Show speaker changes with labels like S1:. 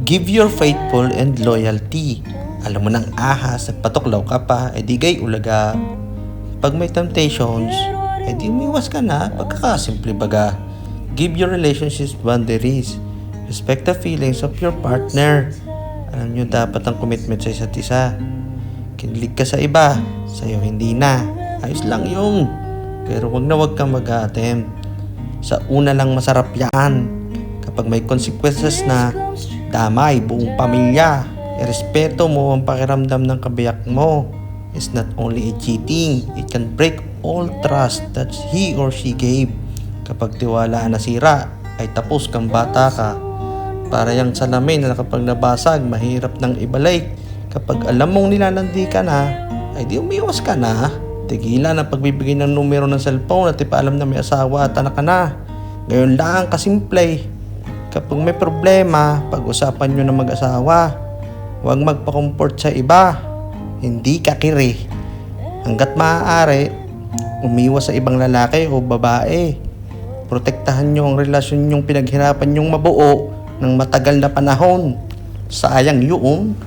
S1: Give your faithful and loyalty. Alam mo nang ahas at patuklaw ka pa, edi gay ulaga. Pag may temptations, edi umiwas ka na, pagkakasimple baga. Give your relationships boundaries. Respect the feelings of your partner. Alam nyo dapat ang commitment sa isa't isa. Kinilig ka sa iba, sa'yo hindi na. Ayos lang yung. Pero wag kang mag-attempt. Sa una lang masarap yan. Kapag may consequences na, damay buong pamilya. Irespeto mo ang pakiramdam ng kabiyak mo. It's not only a cheating, it can break all trust that he or she gave. Kapag tiwala nasira, ay tapos kang bata ka. Para yung salamin na kapag nabasag, mahirap nang ibalik. Kapag alam mong nilalandi ka na, ay di umiwas ka na. Tigilan ang pagbibigay ng numero ng cellphone at ipaalam na may asawa at anak ka na. Ngayon lang kasimple. Kapag may problema, pag-usapan nyo na mag-asawa. Huwag magpa-comfort sa iba. Hindi ka kiri. Hanggat maaari, umiwas sa ibang lalaki o babae. Protektahan nyo ang relasyon nyong pinaghirapan nyong mabuo ng matagal na panahon. Sayang yun.